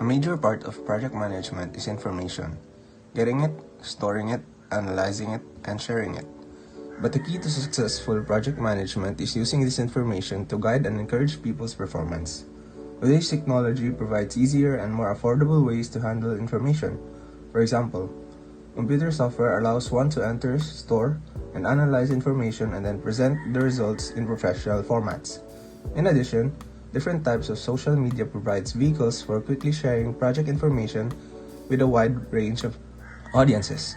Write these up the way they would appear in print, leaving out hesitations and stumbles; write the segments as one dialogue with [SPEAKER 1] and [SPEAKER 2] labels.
[SPEAKER 1] A major part of project management is information, getting it, storing it, analyzing it, and sharing it. But the key to successful project management is using this information to guide and encourage people's performance. Today's technology provides easier and more affordable ways to handle information. For example, computer software allows one to enter, store, and analyze information and then present the results in professional formats. In addition, different types of social media provides vehicles for quickly sharing project information with a wide range of audiences.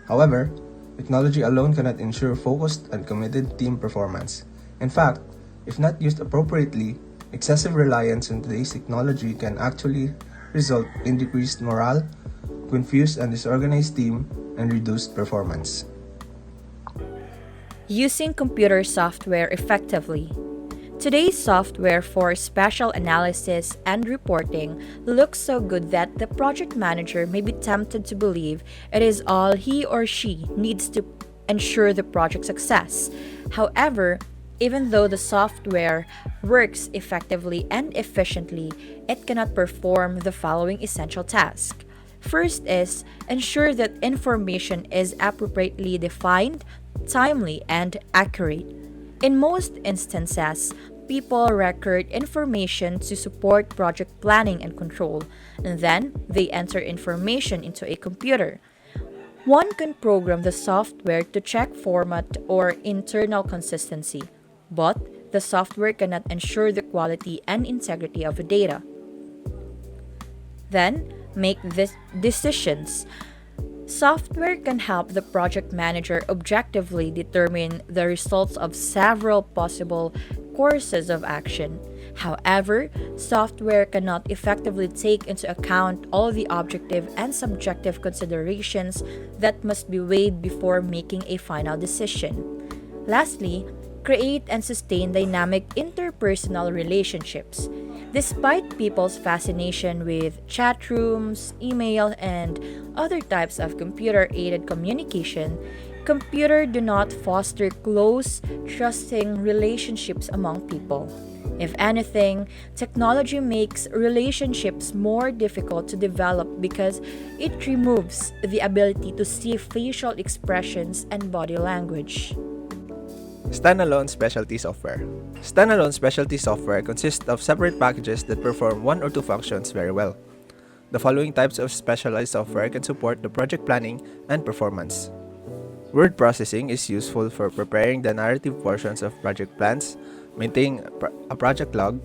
[SPEAKER 1] However, technology alone cannot ensure focused and committed team performance. In fact, if not used appropriately, excessive reliance on today's technology can actually result in decreased morale, confused and disorganized team, and reduced performance.
[SPEAKER 2] Using computer software effectively. Today's software for spatial analysis and reporting looks so good that the project manager may be tempted to believe it is all he or she needs to ensure the project success. However, even though the software works effectively and efficiently, it cannot perform the following essential tasks. First is ensure that information is appropriately defined, timely, and accurate. In most instances, people record information to support project planning and control, and then they enter information into a computer. One can program the software to check format or internal consistency, but the software cannot ensure the quality and integrity of the data. Then, make decisions. Software can help the project manager objectively determine the results of several possible courses of action. However, software cannot effectively take into account all the objective and subjective considerations that must be weighed before making a final decision. Lastly, create and sustain dynamic interpersonal relationships. Despite people's fascination with chat rooms, email, and other types of computer-aided communication, computers do not foster close, trusting relationships among people. If anything, technology makes relationships more difficult to develop because it removes the ability to see facial expressions and body language.
[SPEAKER 3] Standalone specialty software. Standalone specialty software consists of separate packages that perform one or two functions very well. The following types of specialized software can support the project planning and performance. Word processing is useful for preparing the narrative portions of project plans, maintaining a project log,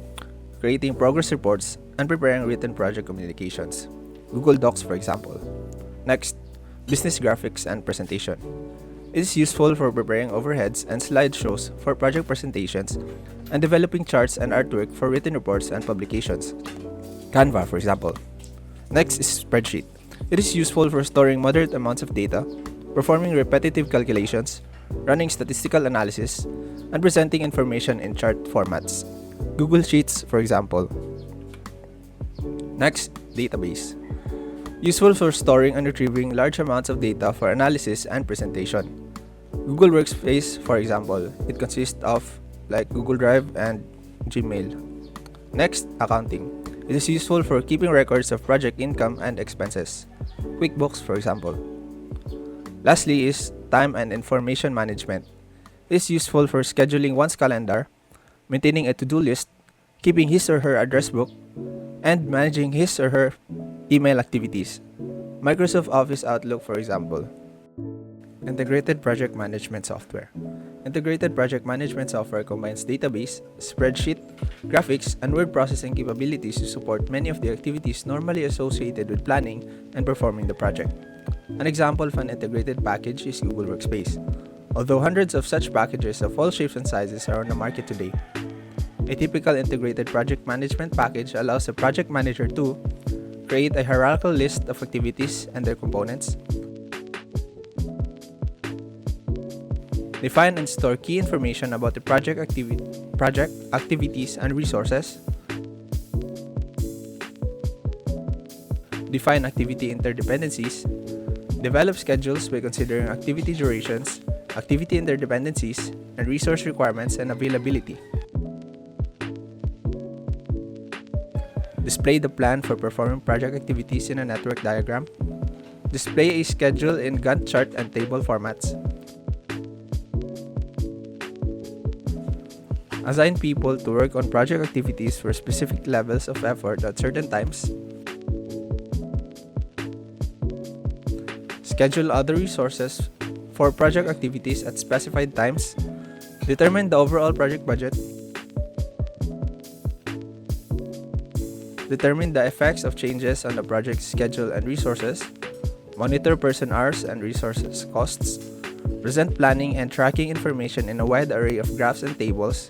[SPEAKER 3] creating progress reports, and preparing written project communications. Google Docs, for example. Next, business graphics and presentation. It is useful for preparing overheads and slideshows for project presentations and developing charts and artwork for written reports and publications. Canva, for example. Next is spreadsheet. It is useful for storing moderate amounts of data, performing repetitive calculations, running statistical analysis, and presenting information in chart formats. Google Sheets, for example. Next, database. Useful for storing and retrieving large amounts of data for analysis and presentation. Google Workspace, for example, it consists of like Google Drive and Gmail. Next, accounting. It is useful for keeping records of project income and expenses. QuickBooks, for example. Lastly is time and information management. It is useful for scheduling one's calendar, maintaining a to-do list, keeping his or her address book, and managing his or her email activities. Microsoft Office Outlook, for example. Integrated project management software. Integrated project management software combines database, spreadsheet, graphics, and word processing capabilities to support many of the activities normally associated with planning and performing the project. An example of an integrated package is Google Workspace, although hundreds of such packages of all shapes and sizes are on the market today. A typical integrated project management package allows a project manager to create a hierarchical list of activities and their components, define and store key information about the project activities and resources, define activity interdependencies, develop schedules by considering activity durations, activity interdependencies, and resource requirements and availability. display the plan for performing project activities in a network diagram, display a schedule in Gantt chart and table formats, assign people to work on project activities for specific levels of effort at certain times, schedule other resources for project activities at specified times, determine the overall project budget, determine the effects of changes on the project schedule and resources, monitor person hours and resources costs, present planning and tracking information in a wide array of graphs and tables,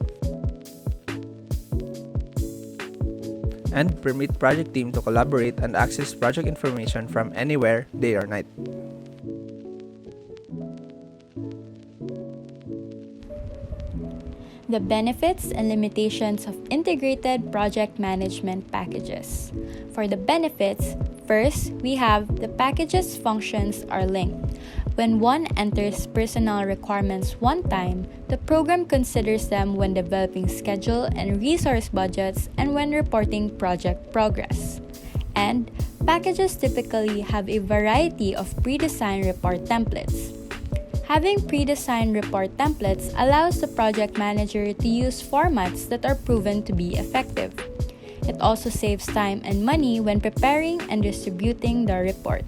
[SPEAKER 3] and permit project team to collaborate and access project information from anywhere, day or night.
[SPEAKER 4] The benefits and limitations of integrated project management packages. For the benefits, first, we have the package's functions are linked. When one enters personnel requirements one time, the program considers them when developing schedule and resource budgets and when reporting project progress. And packages typically have a variety of pre-designed report templates. Having pre-designed report templates allows the project manager to use formats that are proven to be effective. It also saves time and money when preparing and distributing the report.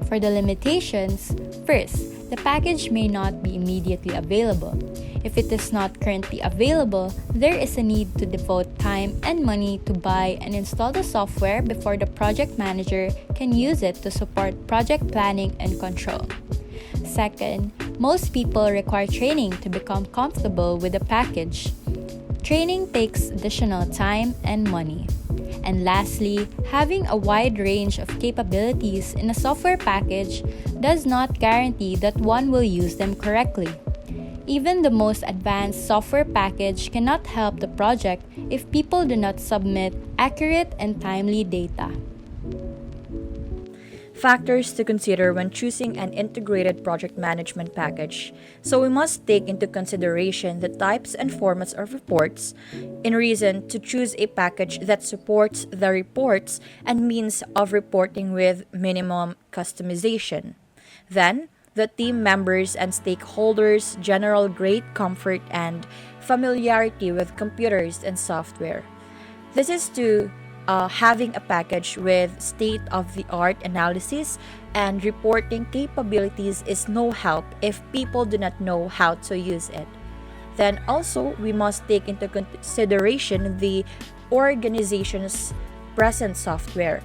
[SPEAKER 4] For the limitations, first, the package may not be immediately available. If it is not currently available, there is a need to devote time and money to buy and install the software before the project manager can use it to support project planning and control. Second, most people require training to become comfortable with the package. Training takes additional time and money. And lastly, having a wide range of capabilities in a software package does not guarantee that one will use them correctly. Even the most advanced software package cannot help the project if people do not submit accurate and timely data.
[SPEAKER 2] Factors to consider when choosing an integrated project management package. So we must take into consideration the types and formats of reports in reason to choose a package that supports the reports and means of reporting with minimum customization. Then, the team members and stakeholders' general great comfort and familiarity with computers and software. This is to having a package with state-of-the-art analysis and reporting capabilities is no help if people do not know how to use it. Then also, we must take into consideration the organization's present software.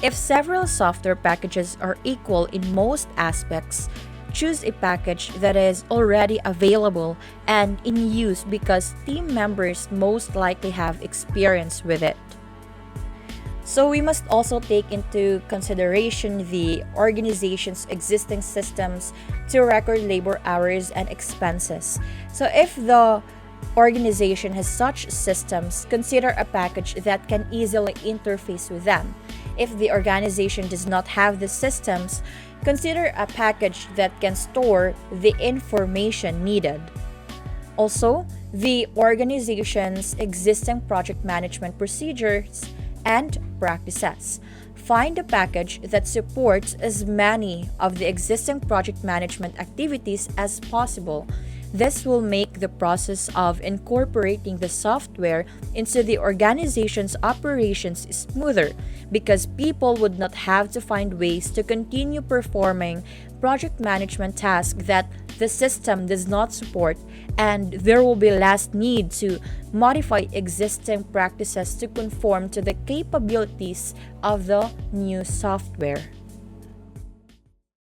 [SPEAKER 2] If several software packages are equal in most aspects, choose a package that is already available and in use because team members most likely have experience with it. So we must also take into consideration the organization's existing systems to record labor hours and expenses. So if the organization has such systems, consider a package that can easily interface with them. If the organization does not have the systems, consider a package that can store the information needed. Also, the organization's existing project management procedures and practices. Find a package that supports as many of the existing project management activities as possible. This will make the process of incorporating the software into the organization's operations smoother because people would not have to find ways to continue performing project management tasks that the system does not support, and there will be less need to modify existing practices to conform to the capabilities of the new software.